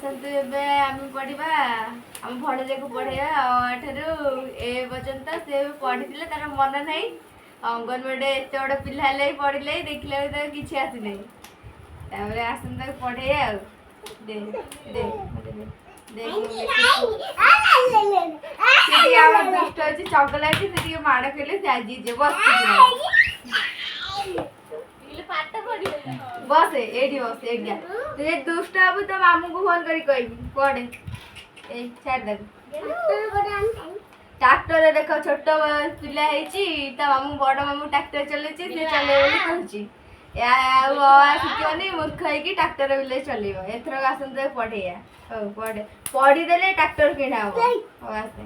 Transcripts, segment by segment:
आसतु एबे आम पढ़ा आम भणजा को पढ़ेगा ठारू ए पर्यंत से पढ़ी तार मन ना अंगनवाड़ी एत बड़ पिला पढ़ले देखला किसी आसी ना आसतु पढ़े दे दे दुष्ट अच्छी चगला अच्छी माड़ खेले से बस बस एडी बस एडिया तुझे दुष्ट हबु तो मामू को फोन करी कहबी पड़े ए छाड़ दे ट्रैक्टर देख छोट पिला है मामू बड़ मामू ट्रैक्टर चले से चले कहूँ शिखनी मूर्ख है ट्रैक्टर बिले चल एथर आसते पढ़े पढ़े पढ़ीदे ट्रैक्टर किणा हम आसे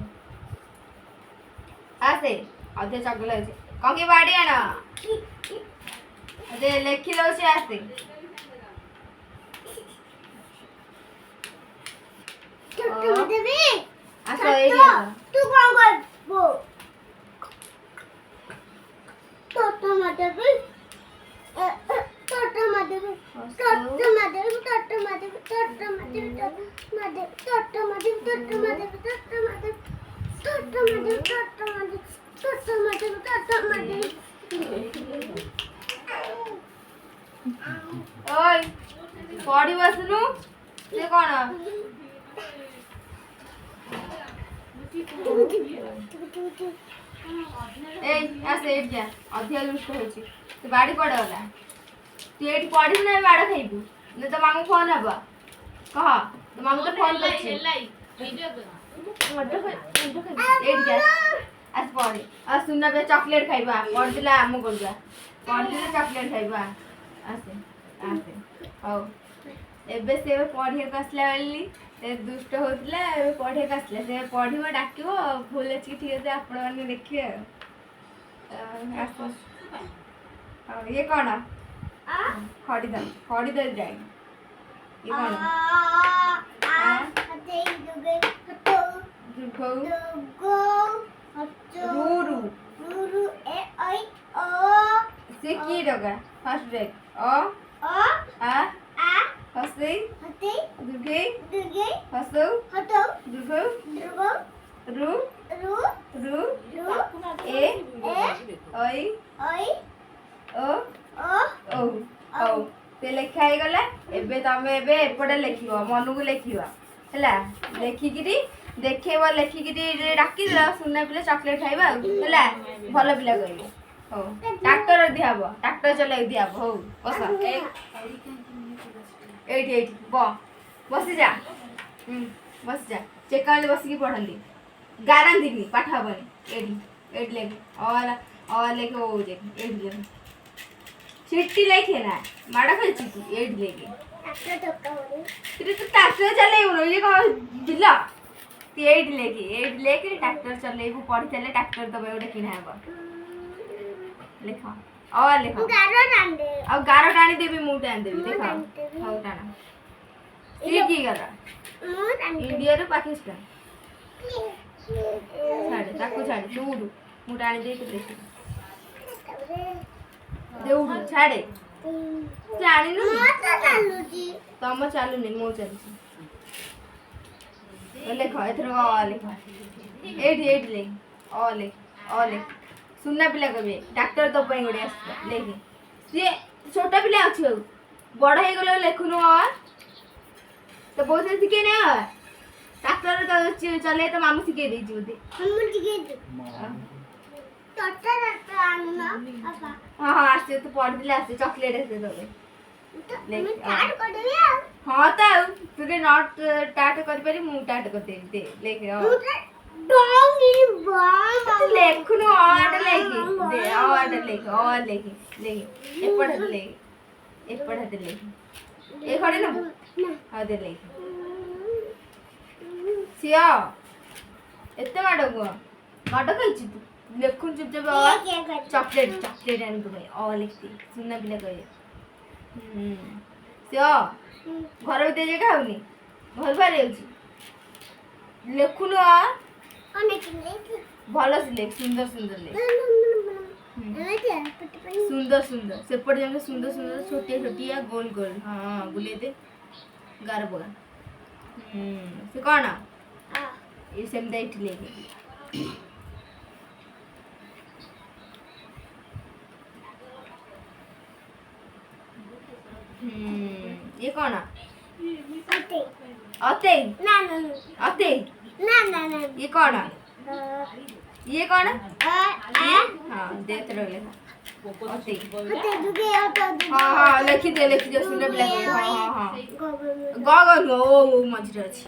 आसे अधे चगल कौन की बाड़ी आण अरे लिखी दौर आसे पढ़ी बसनु से कौन अधिक दुष्ट हो बाड़ी पड़े गला तू ये पढ़ू ना माड़ खाइबू नहीं तो मामू फोन हम कह तो मामू तो फोन कर पढ़े सुना पे चॉकलेट खाइबा पढ़ला आम करवा पढ़ले चॉकलेट खाइबा आसे आसे हौ एबे से पढ़े आसला बेली दुष्ट होता पढ़े आसला से पढ़ डाक भूल अच्छी ठीक है आपण मैंने देखिए ये कौन खड़ीद जाए ये कौन से की डगा फर्स्ट ब्रेक आ हसे दुर्गे हसो दुर्गो रु रु ए ओई ओ ओ ते लेखा हे गला एबे तमे एबे एपडे लेखिबो मन को लेखिबो हला लेखिकिरी देखेबो लेखिकिरी डाकी दला सुना पिले चॉकलेट खाइबा हला भलो पिला कहबो हो ट्रैक्टर दियाबो ट्रैक्टर चलाई दियाबो हो बस एठी बस जा बस जा चेकाले बस की पढ़ली गारंटी नहीं पाठ हबनी एडी लेके और लेके ओ जे एडी लेके चिट्ठी लेके ना माड़ा खाई चिट्ठी एडी लेके ट्रैक्टर धक्का होले तेरे तो ट्रैक्टर चलेइबो ये कह दिला ते एडी लेके ट्रैक्टर चलेइबो पढ़ी चले ट्रैक्टर दबे ओडे किना हबो लिखा और लिखा गारो टान दे अब गारो टानी देबी मु टान देबी देखा हाउ टाना ये की करा इंडिया रो पाकिस्तान छाड़े ताको छाड़े दूर मु टानी दे के देख देउडू छाड़े जानी नु मत चालू जी तम चालू नहीं मो चालू लिखा एथर लिखा एडी ले ले सुनना पिला कबे डॉक्टर तो पई गोडे लेके से छोटा पिला अछि बड़ हे गेलो लेखुनु तो बहुत से सिखे ना डॉक्टर तो चले तो मामू सिखे दे जोदे हम सिखे दे डॉक्टर आना पापा हां आसे तो पढ़ दिले आसे चॉकलेट आसे दबे ले टाट कर दे हां त तुके नॉट टाट कर परी मु टाट कर दे लेके डोंगी बाबा लेखनो ऑर्डर लेके दे ऑर्डर लेके ए पढ़ दे लेके ए खड़े ना हां दे लेके सिया एते माडो गो माडो खाइछि तू लेखुन चुपचाप और चॉकलेट एंड दे और लिखती सुनना बिना कहे सिया घर भीतर जे खाउनी घर बारे होछि लेखुन भल से लेख सुंदर सुंदर लेख सुंदर सुंदर सेपट जंगे सुंदर सुंदर छोटे छोटिया गोल गोल हाँ बुले दे गार बोला ସେ କ'ଣ ଆ ଏ ସେମିତି ଏଠି ଲେଖେ। ये कौन ଅତେ अते ନା ନା अते ନା ନା ନା ये कौन ये कौन ଆ हाँ दे तेरे ले अते ଅତେ ଦୁକେ ଅତେ हाँ हाँ लिखी दे सुंदर भी लगे हाँ हाँ हाँ गगन ओ मझे अच्छी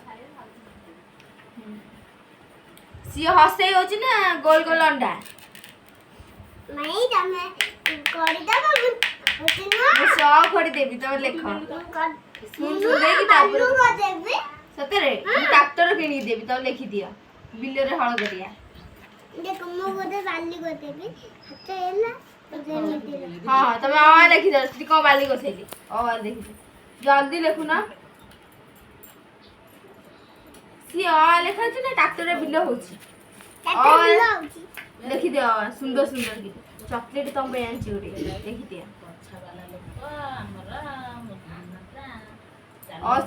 सी हसे होची ना गोल गोल अंडा नहीं तमे करी दबो होते ना ମୁଁ ସହ ଖଡ଼ି ଦେବି ତମେ ଲେଖ ସ୍ପୁନ୍ ସ୍ପୁନ୍ ଦେଇକି ତାପରେ ମୁଁ ଦେବି ସତରେ ମୁଁ ଟ୍ରାକ୍ଟର କିଣିକି ଦେବି ତମେ ଲେଖିଦିଅ ବିଲରେ ହଳ କରିବା ଦେଖ ମୁଁ ଗୋଟେ ବାଲି କରିଦେବି ହାତ ହେଲା ହଁ ହଁ ତମେ ଅ ଲେଖିଦିଅ ସେଠି କ'ଣ ବାଲି ବସେଇଲି ଅ ଲେଖିଦିଅ ଜଲ୍ଦି ଲେଖୁନ ସିଏ ଅ ଲେଖାଉଛି ନା ଟ୍ରାକ୍ଟରରେ ବିଲ ହଉଛି ଲେଖିଦିଅ ସୁନ୍ଦର ସୁନ୍ଦର କି ଚକଲେଟ୍ ତମ ପାଇଁ ଆଣିଛି ଗୋଟେ ଲେଖିଦିଅ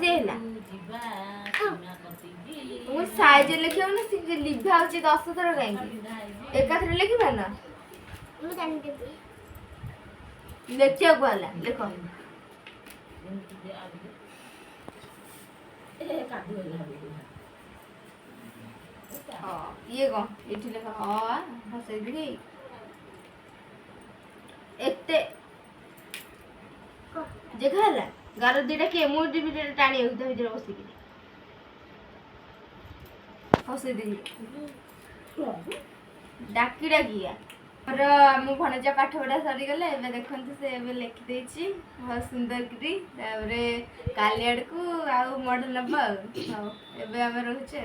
ସେ ହେଲା ମୁଁ ସାଇଜ ଲେଖିବ ନା ସେ ଲିଭା ହଉଛି 10 ଥର କାହିଁକି ଏକାଥରେ ଲେଖିବା ନା ମୁଁ ଜାଣିଦେବି ଲେଖିବାକୁ ହେଲା ଲେଖ ଇଏ କ'ଣ ଏଠି ଲେଖ ହସେଇ ଦେଖି ଏତେ ଦେଖା ହେଲା ଗାର ଦିଟା କିଏ ମୁଁ ଦିଟା ଟାଣି ତା ଭିତରେ ବସିକି ହସେଇ ଦେଖି ଡାକି ଡାକିଆ ମୋର ଆମ ଭଣଜା ପାଠ ପଢ଼ା ସରିଗଲେ ଏବେ ଦେଖନ୍ତୁ ସେ ଏବେ ଲେଖିଦେଇଛି ବହୁତ ସୁନ୍ଦର କରି ତାପରେ କାଲି ଆଡ଼କୁ ଆଉ ମଡ଼େଲ ନେବ ଆଉ ହଉ ଏବେ ଆମେ ରହୁଛେ।